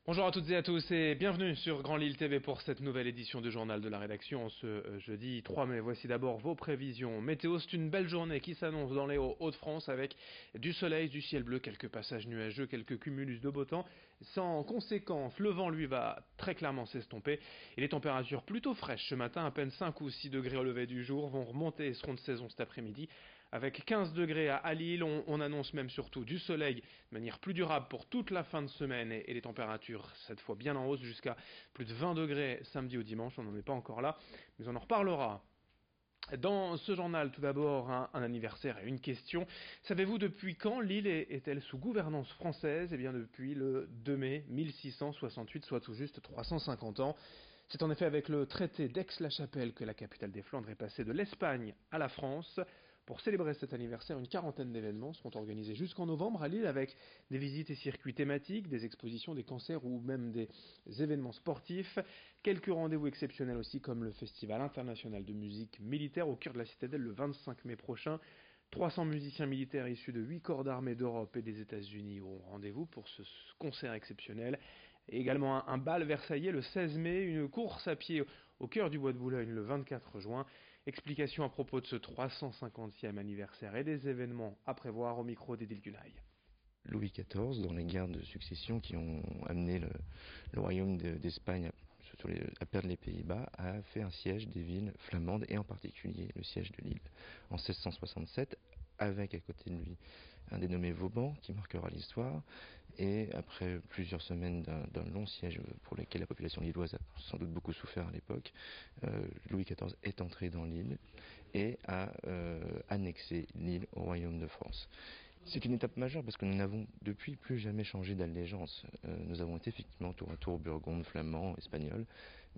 Bonjour à toutes et à tous et bienvenue sur Grand Lille TV pour cette nouvelle édition du journal de la rédaction ce jeudi 3 mai. Voici d'abord vos prévisions. Météo, c'est une belle journée qui s'annonce dans les Hauts-de-France avec du soleil, du ciel bleu, quelques passages nuageux, quelques cumulus de beau temps. Sans conséquence, le vent lui va très clairement s'estomper et les températures plutôt fraîches ce matin, à peine 5 ou 6 degrés au lever du jour, vont remonter et seront de saison cet après-midi. Avec 15 degrés à Lille, on annonce même surtout du soleil de manière plus durable pour toute la fin de semaine et les températures cette fois bien en hausse jusqu'à plus de 20 degrés samedi ou dimanche, on n'en est pas encore là, mais on en reparlera. Dans ce journal, tout d'abord, un anniversaire et une question. Savez-vous depuis quand l'île est-elle sous gouvernance française? Eh bien depuis le 2 mai 1668, soit tout juste 350 ans. C'est en effet avec le traité d'Aix-la-Chapelle que la capitale des Flandres est passée de l'Espagne à la France. Pour célébrer cet anniversaire, une quarantaine d'événements seront organisés jusqu'en novembre à Lille avec des visites et circuits thématiques, des expositions, des concerts ou même des événements sportifs. Quelques rendez-vous exceptionnels aussi comme le Festival international de musique militaire au cœur de la citadelle le 25 mai prochain. 300 musiciens militaires issus de 8 corps d'armée d'Europe et des États-Unis auront rendez-vous pour ce concert exceptionnel. Et également un bal versaillais le 16 mai, une course à pied au cœur du bois de Boulogne le 24 juin. Explication à propos de ce 350e anniversaire et des événements à prévoir au micro d'Edil Gunaï. Louis XIV, dans les guerres de succession qui ont amené le royaume d'Espagne à perdre les Pays-Bas, a fait un siège des villes flamandes et en particulier le siège de Lille en 1667, avec à côté de lui un dénommé Vauban qui marquera l'histoire. Et après plusieurs semaines d'un long siège pour lequel la population lilloise a sans doute beaucoup souffert à l'époque, Louis XIV est entré dans l'île et a annexé l'île au royaume de France. C'est une étape majeure parce que nous n'avons depuis plus jamais changé d'allégeance. Nous avons été effectivement tour à tour burgonde, flamand, espagnol,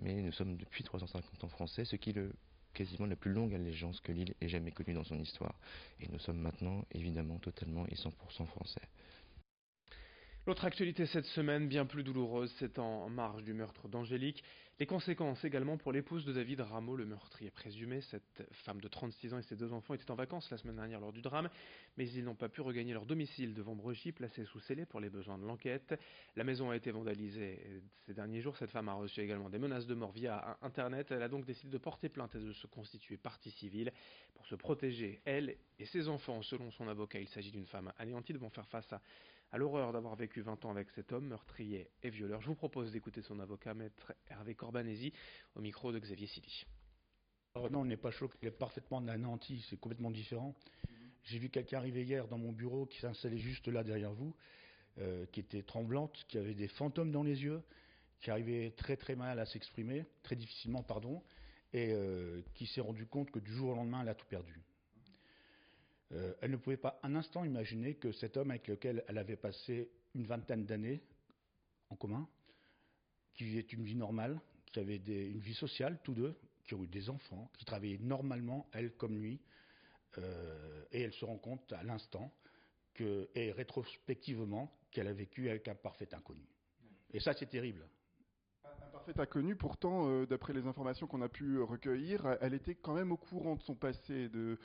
mais nous sommes depuis 350 ans français, ce qui est quasiment la plus longue allégeance que l'île ait jamais connue dans son histoire. Et nous sommes maintenant évidemment totalement et 100% français. L'autre actualité cette semaine, bien plus douloureuse, c'est en marge du meurtre d'Angélique. Les conséquences également pour l'épouse de David Rameau, le meurtrier présumé. Cette femme de 36 ans et ses deux enfants étaient en vacances la semaine dernière lors du drame, mais ils n'ont pas pu regagner leur domicile de Vambrechy, placé sous scellé pour les besoins de l'enquête. La maison a été vandalisée ces derniers jours. Cette femme a reçu également des menaces de mort via Internet. Elle a donc décidé de porter plainte et de se constituer partie civile pour se protéger, elle et ses enfants. Selon son avocat, il s'agit d'une femme anéantie devant faire face à l'horreur d'avoir vécu 20 ans avec cet homme, meurtrier et violeur. Je vous propose d'écouter son avocat, maître Hervé Corbanesi, au micro de Xavier Sidi. Alors non, on n'est pas choqué, il est parfaitement anéanti, c'est complètement différent. J'ai vu quelqu'un arriver hier dans mon bureau qui s'installait juste là derrière vous, qui était tremblante, qui avait des fantômes dans les yeux, qui arrivait très très mal à s'exprimer, très difficilement, pardon, et qui s'est rendu compte que du jour au lendemain, elle a tout perdu. Elle ne pouvait pas un instant imaginer que cet homme avec lequel elle avait passé une vingtaine d'années en commun, qui vivait une vie normale, qui avait une vie sociale, tous deux, qui ont eu des enfants, qui travaillaient normalement, elle comme lui, et elle se rend compte à l'instant, et rétrospectivement, qu'elle a vécu avec un parfait inconnu. Et ça, c'est terrible. Un parfait inconnu, pourtant, d'après les informations qu'on a pu recueillir, elle était quand même au courant de son passé. Non,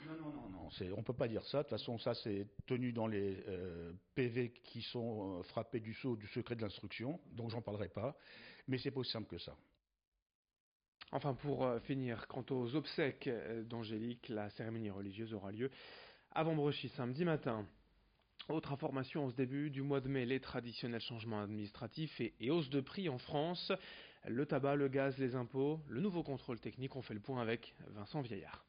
on ne peut pas dire ça. De toute façon, ça, c'est tenu dans les PV qui sont frappés du sceau du secret de l'instruction, donc j'en parlerai pas. Mais c'est pas aussi simple que ça. Enfin, pour finir, quant aux obsèques d'Angélique, la cérémonie religieuse aura lieu à Vambrechy samedi matin. Autre information en ce début du mois de mai, les traditionnels changements administratifs et hausse de prix en France. Le tabac, le gaz, les impôts, le nouveau contrôle technique, on fait le point avec Vincent Vieillard.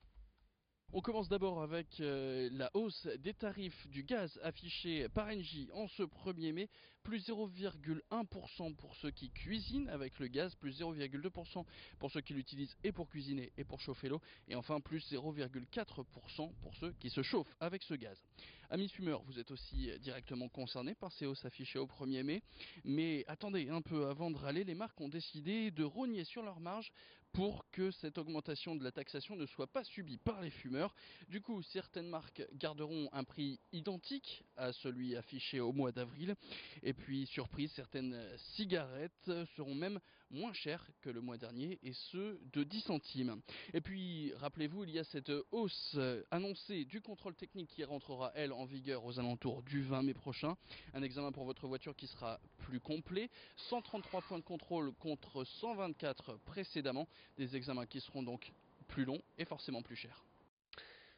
On commence d'abord avec la hausse des tarifs du gaz affichée par Engie en ce 1er mai, plus 0,1% pour ceux qui cuisinent avec le gaz, plus 0,2% pour ceux qui l'utilisent et pour cuisiner et pour chauffer l'eau, et enfin plus 0,4% pour ceux qui se chauffent avec ce gaz. Amis fumeurs, vous êtes aussi directement concernés par ces hausses affichées au 1er mai, mais attendez un peu avant de râler, les marques ont décidé de rogner sur leur marge pour que cette augmentation de la taxation ne soit pas subie par les fumeurs. Du coup, certaines marques garderont un prix identique à celui affiché au mois d'avril. Et puis, surprise, certaines cigarettes seront même moins cher que le mois dernier et ce de 10 centimes. Et puis rappelez-vous, il y a cette hausse annoncée du contrôle technique qui rentrera elle en vigueur aux alentours du 20 mai prochain. Un examen pour votre voiture qui sera plus complet, 133 points de contrôle contre 124 précédemment, des examens qui seront donc plus longs et forcément plus chers.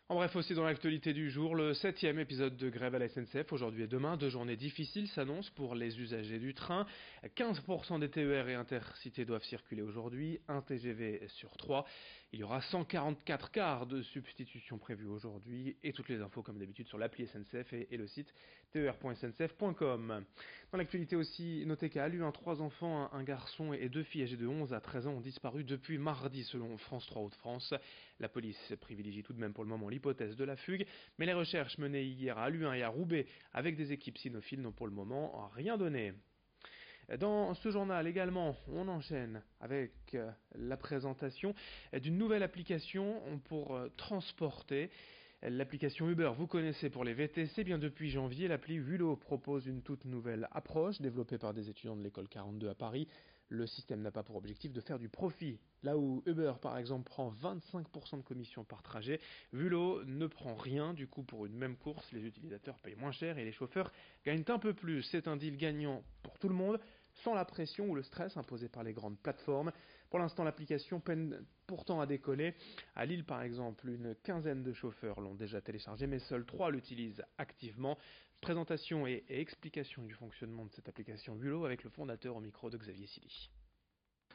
En bref, aussi dans l'actualité du jour, le 7e épisode de grève à la SNCF, aujourd'hui et demain, 2 journées difficiles s'annoncent pour les usagers du train. 15% des TER et intercités doivent circuler aujourd'hui, un TGV sur 3. Il y aura 144 quarts de substitution prévus aujourd'hui et toutes les infos comme d'habitude sur l'appli SNCF et le site ter.sncf.com. Dans l'actualité aussi, notez qu'à Aluin, 3 enfants, un garçon et 2 filles âgées de 11 à 13 ans ont disparu depuis mardi selon France 3 Hauts-de-France. La police privilégie tout de même pour le moment l'hypothèse de la fugue, mais les recherches menées hier à Aluin et à Roubaix avec des équipes cynophiles n'ont pour le moment rien donné. Dans ce journal également, on enchaîne avec la présentation d'une nouvelle application pour transporter. L'application Uber, vous connaissez pour les VTC, bien depuis janvier, l'appli Vulot propose une toute nouvelle approche développée par des étudiants de l'école 42 à Paris. Le système n'a pas pour objectif de faire du profit. Là où Uber, par exemple, prend 25% de commission par trajet, Vulot ne prend rien. Du coup, pour une même course, les utilisateurs payent moins cher et les chauffeurs gagnent un peu plus. C'est un deal gagnant pour tout le monde, sans la pression ou le stress imposé par les grandes plateformes. Pour l'instant, l'application peine pourtant à décoller. À Lille, par exemple, une quinzaine de chauffeurs l'ont déjà téléchargée, mais seuls 3 l'utilisent activement. Présentation et explication du fonctionnement de cette application Vulot avec le fondateur au micro de Xavier Silly.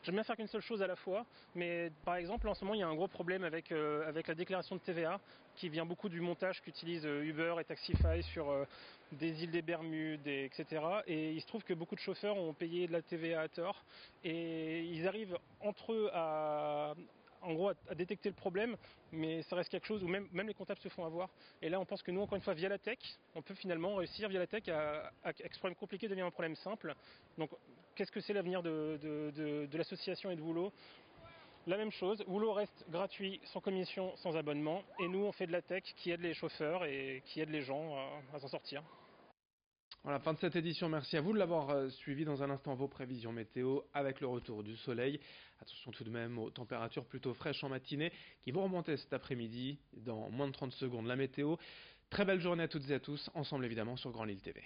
J'aime bien faire qu'une seule chose à la fois, mais par exemple en ce moment il y a un gros problème avec la déclaration de TVA qui vient beaucoup du montage qu'utilisent Uber et Taxify sur des îles des Bermudes, etc. Et il se trouve que beaucoup de chauffeurs ont payé de la TVA à tort et ils arrivent entre eux à détecter le problème, mais ça reste quelque chose où même les comptables se font avoir. Et là on pense que nous, encore une fois, via la tech, on peut finalement réussir via la tech à que ce problème compliqué devienne un problème simple. Donc qu'est-ce que c'est l'avenir de l'association et de Vulot? La même chose, Vulot reste gratuit, sans commission, sans abonnement, et nous on fait de la tech qui aide les chauffeurs et qui aide les gens à s'en sortir. Voilà, fin de cette édition, merci à vous de l'avoir suivi. Dans un instant, vos prévisions météo avec le retour du soleil. Attention tout de même aux températures plutôt fraîches en matinée qui vont remonter cet après-midi dans moins de 30 secondes. La météo, très belle journée à toutes et à tous, ensemble évidemment sur Grand Lille TV.